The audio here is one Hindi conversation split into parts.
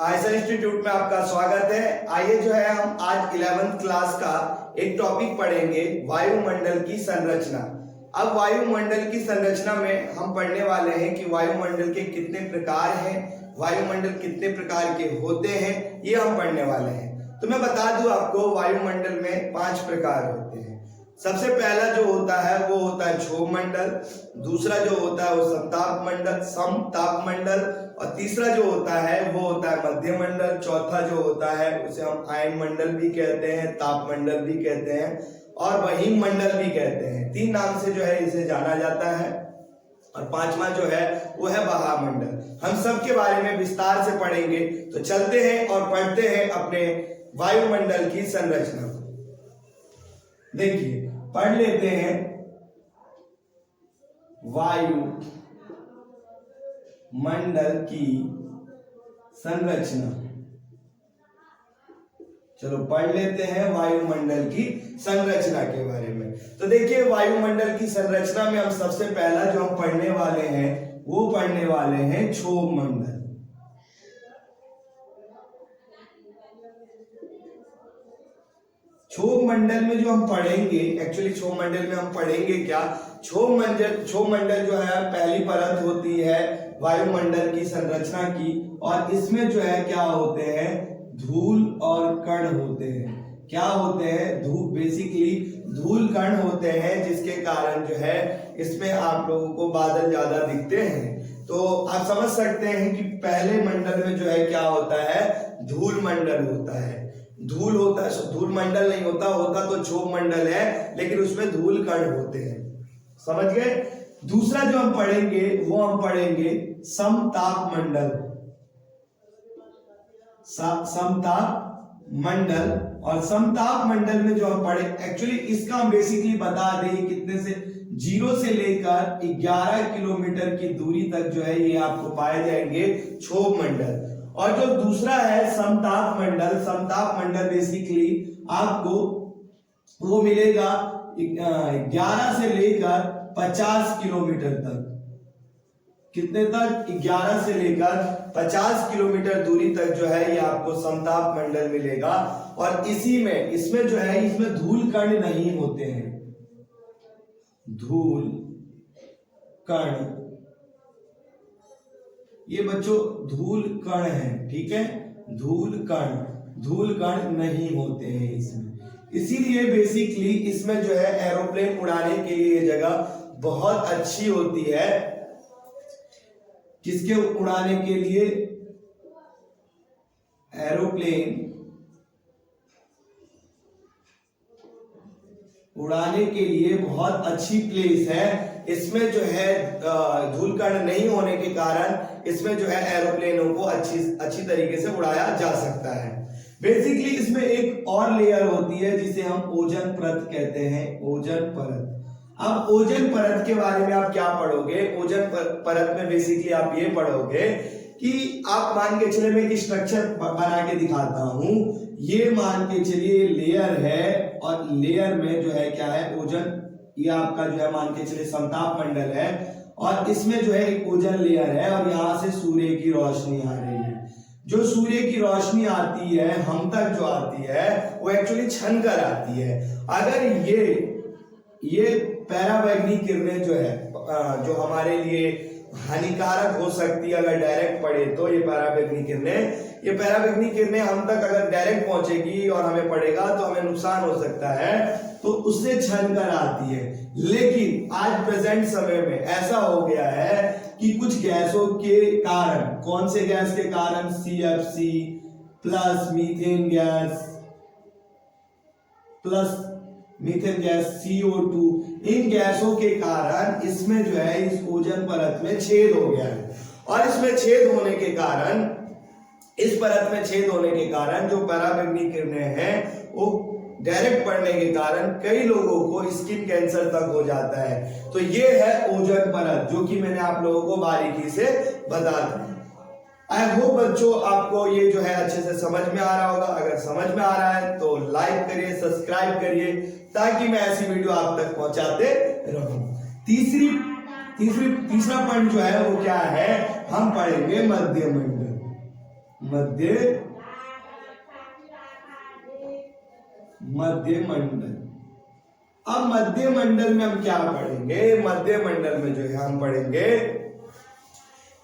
आईएसआर इंस्टीट्यूट में आपका स्वागत है। आइए जो है हम आज 11th क्लास का एक टॉपिक पढ़ेंगे, वायुमंडल की संरचना। अब वायुमंडल की संरचना में हम पढ़ने वाले हैं कि वायुमंडल के कितने प्रकार हैं, वायुमंडल कितने प्रकार के होते हैं, ये हम पढ़ने वाले हैं। तो मैं बता दूं आपको, वायुमंडल में 5 प्रकार होते हैं। सबसे पहला जो होता है वो होता है क्षोभ मंडल, दूसरा जो होता है वो समताप मंडल, और तीसरा जो होता है वो होता है मध्य मंडल, चौथा जो होता है उसे हम आयन मंडल भी कहते हैं, ताप मंडल भी कहते हैं और वहीम मंडल भी कहते हैं। 3 नाम से जो है इसे जाना जाता है। और 5वां जो है वो है महामंडल। हम सब के बारे में विस्तार से पढ़ेंगे। तो चलते हैं और पढ़ते हैं अपने वायुमंडल की संरचना को। देखिए, पढ़ लेते हैं वायु मंडल की संरचना। चलो पढ़ लेते हैं वायुमंडल की संरचना के बारे में। तो देखिए, वायुमंडल की संरचना में हम सबसे पहला जो हम पढ़ने वाले हैं वो पढ़ने वाले हैं क्षोभ मंडल। क्षोभ मंडल में जो हम पढ़ेंगे, एक्चुअली क्षोभ मंडल में हम पढ़ेंगे क्या, क्षोभ मंडल जो है पहली परत होती है वायुमंडल की संरचना की, और इसमें जो है क्या होते हैं, धूल और कण होते हैं। क्या होते हैं, बेसिकली धूल कण होते हैं, जिसके कारण जो है इसमें आप लोगों को बादल ज्यादा दिखते हैं। तो आप समझ सकते हैं कि पहले मंडल में जो है क्या होता है, धूल मंडल होता है। धूल होता है, धूल मंडल नहीं होता तो क्षोभ मंडल है, लेकिन उसमें धूल कण होते हैं। समझ गए। दूसरा जो हम पढ़ेंगे वो हम पढ़ेंगे समताप मंडल। समताप मंडल, और समताप मंडल में जो हम पढ़े, एक्चुअली इसका हम बेसिकली बता दें कितने से 0 से लेकर 11 किलोमीटर की दूरी तक जो है ये आपको पाए जाएंगे क्षोभ मंडल। और जो दूसरा है समताप मंडल बेसिकली आपको वो मिलेगा 11 से लेकर 50 किलोमीटर तक। कितने तक, 11 से लेकर 50 किलोमीटर दूरी तक जो है ये आपको समताप मंडल मिलेगा। और इसमें जो है इसमें धूल कण नहीं होते हैं। धूल कण, ये बच्चों धूल कण है, ठीक है, धूल कण नहीं होते हैं इसमें। इसीलिए बेसिकली इसमें जो है एरोप्लेन उड़ाने के लिए ये जगह बहुत अच्छी होती है। किसके उड़ाने के लिए, एरोप्लेन उड़ाने के लिए बहुत अच्छी प्लेस है। इसमें जो है धूल कण नहीं होने के कारण इसमें जो है एरोप्लेनों को अच्छी तरीके से उड़ाया जा सकता है। बेसिकली इसमें एक और लेयर होती है जिसे हम ओजोन परत कहते हैं, ओजोन परत। अब ओजोन परत के बारे में आप क्या पढ़ोगे, ओजोन परत में बेसिकली आप ये पढ़ोगे कि आप मान के चलिए, मैं एक स्ट्रक्चर बना के दिखाता हूं। ये मान के चलिए लेयर है, और लेयर में जो है क्या है, ओजोन, ये आपका जो है मान के चलिए समताप मंडल है, और इसमें जो है एक ओजोन लेयर है, और यहां से सूर्य की रोशनी आ रही है। जो सूर्य की रोशनी आती है, हम तक जो आती है वो एक्चुअली छन कर आती है। अगर ये पैराबैंगनी किरणें जो है जो हमारे लिए हानिकारक हो सकती है अगर डायरेक्ट पड़े, तो ये पैराबैंगनी किरणें हम तक अगर डायरेक्ट पहुंचेगी और हमें पड़ेगा तो हमें नुकसान हो सकता है, तो उससे छन कर आती है। लेकिन आज प्रेजेंट समय में ऐसा हो गया है कि कुछ गैसों के कारण, कौन से गैस के कारण, CFC plus methane gas CO2, इन गैसों के कारण इसमें जो है इस ओजोन परत में छेद हो गया है। और इसमें छेद होने के कारण, इस परत में छेद होने के कारण जो पराबैंगनी किरणें हैं वो डायरेक्ट पड़ने के कारण कई लोगों को स्किन कैंसर तक हो जाता है। तो ये है ओजोन परत, जो कि मैंने आप लोगों को बारीकी से बता दी। आई होप बच्चों आपको ये जो है अच्छे से समझ में आ रहा होगा। अगर समझ में आ रहा है तो लाइक करिए, सब्सक्राइब करिए, ताकि मैं ऐसी वीडियो आप तक पहुंचाते रहूं। तीसरा पॉइंट जो है वो क्या है, हम पढ़ेंगे मध्य मंडल। मध्य मंडल। अब मध्य मंडल में हम क्या पढ़ेंगे, मध्य मंडल में जो है हम पढ़ेंगे,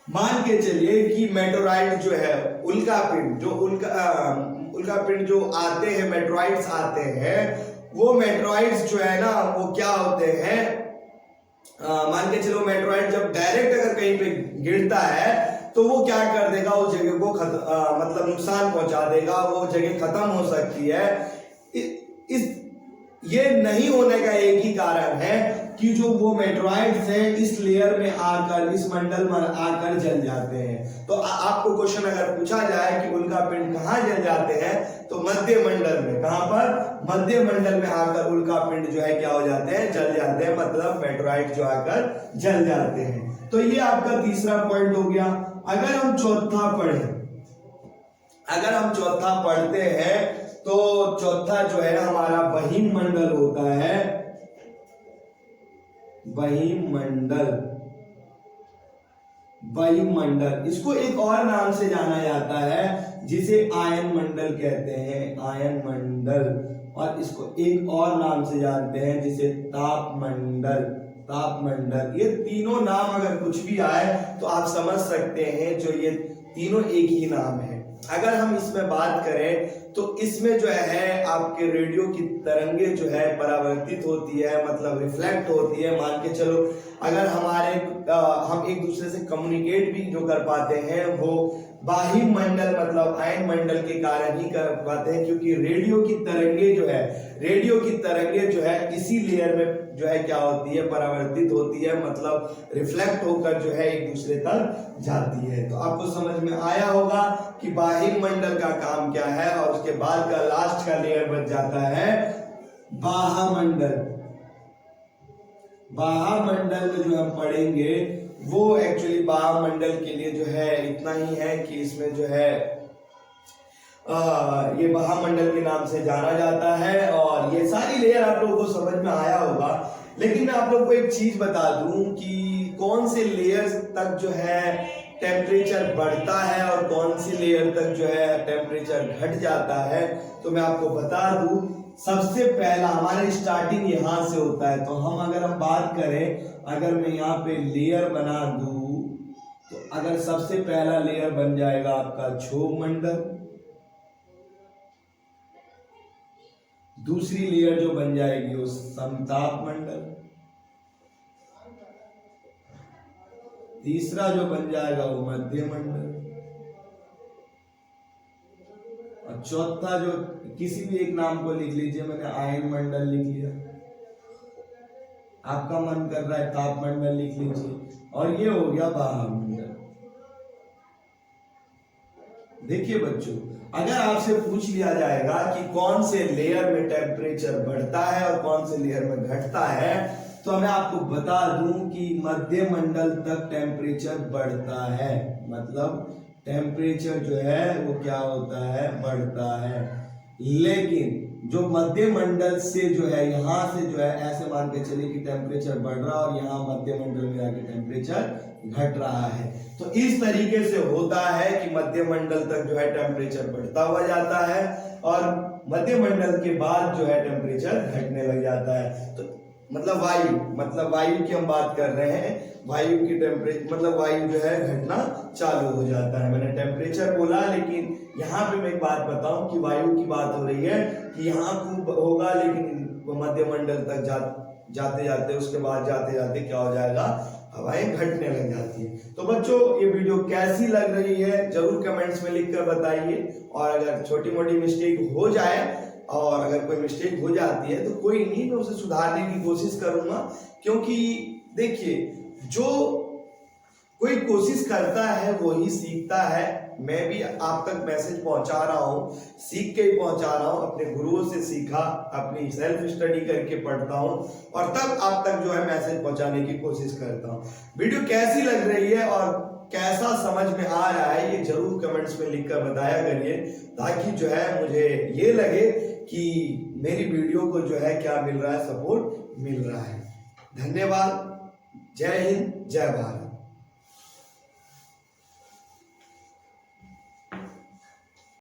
मान के चलिए कि मेटोराइट जो है उल्कापिंड, जो उल्कापिंड जो आते हैं, मेटोराइट्स आते हैं, वो मेटोराइट्स जो है ना वो क्या होते हैं, मान के चलो मेटोराइट जब डायरेक्ट अगर कहीं पे गिरता है तो वो क्या कर देगा, उस जगह को मतलब नुकसान पहुंचा देगा, वो जगह खत्म हो सकती है। ये नहीं होने का एक ही कारण है कि जो वो मेटोराइट्स हैं इस लेयर में आकर, इस मंडल में आकर जल जाते हैं। तो आपको क्वेश्चन अगर पूछा जाए कि उल्कापिंड कहाँ जल जाते हैं, तो मध्य मंडल में। कहां पर, मध्य मंडल में आकर उल्कापिंड जो है क्या हो जाते हैं, जल जाते हैं, मतलब मेटोराइट जो आकर जल जाते हैं। तो ये आपका तीसरा पॉइंट हो गया। अगर हम चौथा पढ़ते हैं तो चौथा जो है हमारा बहिर्मंडल होता है, बहिर्मंडल। इसको एक और नाम से जाना जाता है जिसे आयन मंडल कहते हैं, आयन मंडल। और इसको एक और नाम से जानते हैं जिसे तापमंडल। ये तीनों नाम अगर कुछ भी आए तो आप समझ सकते हैं जो ये तीनों एक ही नाम है। अगर हम इसमें बात करें तो इसमें जो है आपके रेडियो की तरंगे जो है परावर्तित होती है, मतलब रिफ्लेक्ट होती है। मान के चलो अगर हम एक दूसरे से कम्युनिकेट भी जो कर पाते हैं वो बाह्यमंडल मतलब आयन मंडल के कारण ही कर पाते हैं, क्योंकि रेडियो की तरंगे जो है इसी लेयर में जो है क्या होती है, परावर्तित होती है, मतलब रिफ्लेक्ट होकर जो है एक दूसरे तक जाती है। तो आपको समझ में आया होगा कि बाह्यमंडल का काम क्या है, और उसके बाद का लास्ट का लेयर बन जाता है बाह्यमंडल। बाह्यमंडल में जो हम पढ़ेंगे वो एक्चुअली बाह्यमंडल के लिए जो है इतना ही है कि इसमें जो है ये बाह्यमंडल के नाम से जाना जाता है। और ये सारी लेयर आप लोगों को समझ में आया होगा। लेकिन मैं आप लोगों को एक चीज बता दूं कि कौन से लेयर तक जो है टेम्परेचर बढ़ता है और कौन सी लेयर तक जो है टेम्परेचर घट जाता है। तो मैं आपको बता दूं, सबसे पहला हमारा स्टार्टिंग यहां से होता है। तो अगर हम बात करें, अगर मैं यहाँ पे लेयर बना दूं तो अगर सबसे पहला लेयर बन जाएगा आपका क्षोभ मंडल, दूसरी लेयर जो बन जाएगी वो समताप मंडल, तीसरा जो बन जाएगा वो मध्य मंडल, और चौथा जो किसी भी एक नाम को लिख लीजिए, मैंने आयन मंडल लिख लिया, आपका मन कर रहा है तापमंडल लिख लीजिए, और ये हो गया बाह्यमंडल। देखिए बच्चों, अगर आपसे पूछ लिया जाएगा कि कौन से लेयर में टेम्परेचर बढ़ता है और कौन से लेयर में घटता है, तो मैं आपको बता दूं कि मध्य मंडल तक टेम्परेचर बढ़ता है, मतलब टेम्परेचर जो है वो क्या होता है, बढ़ता है। लेकिन जो मध्य मंडल से जो है यहाँ से जो है ऐसे मान के चलिए कि टेम्परेचर बढ़ रहा है और यहाँ मध्य मंडल में आके टेम्परेचर घट रहा है। तो इस तरीके से होता है कि मध्य मंडल तक जो है टेम्परेचर बढ़ता हुआ जाता है और मध्य मंडल के बाद जो है टेम्परेचर घटने लग जाता है। तो मतलब वायु की हम बात कर रहे हैं, वायु की टेम्परेचर मतलब वायु जो है घटना चालू हो जाता है। मैंने टेम्परेचर बोला, लेकिन यहाँ पे मैं एक बात बताऊं कि वायु की बात हो रही है कि यहाँ खूब होगा, लेकिन मध्य मंडल तक जाते जाते उसके बाद जाते जाते क्या हो जाएगा, हवाएं घटने लग जाती है। तो बच्चों, ये वीडियो कैसी लग रही है जरूर कमेंट्स में लिखकर बताइए। और अगर छोटी मोटी मिस्टेक हो जाए और अगर कोई मिस्टेक हो जाती है तो कोई नहीं, मैं उसे सुधारने की कोशिश करूंगा। क्योंकि देखिए, जो कोई कोशिश करता है वो ही सीखता है। मैं भी आप तक मैसेज पहुंचा रहा हूँ, सीख के ही पहुंचा रहा हूँ, अपने गुरुओं से सीखा, अपनी सेल्फ स्टडी करके पढ़ता हूँ और तब आप तक जो है मैसेज पहुंचाने की कोशिश करता हूँ। वीडियो कैसी लग रही है और कैसा समझ में आ रहा है ये जरूर कमेंट्स में लिखकर बताया करिए, ताकि जो है मुझे ये लगे कि मेरी वीडियो को जो है क्या मिल रहा है, सपोर्ट मिल रहा है। धन्यवाद। जय हिंद, जय भारत।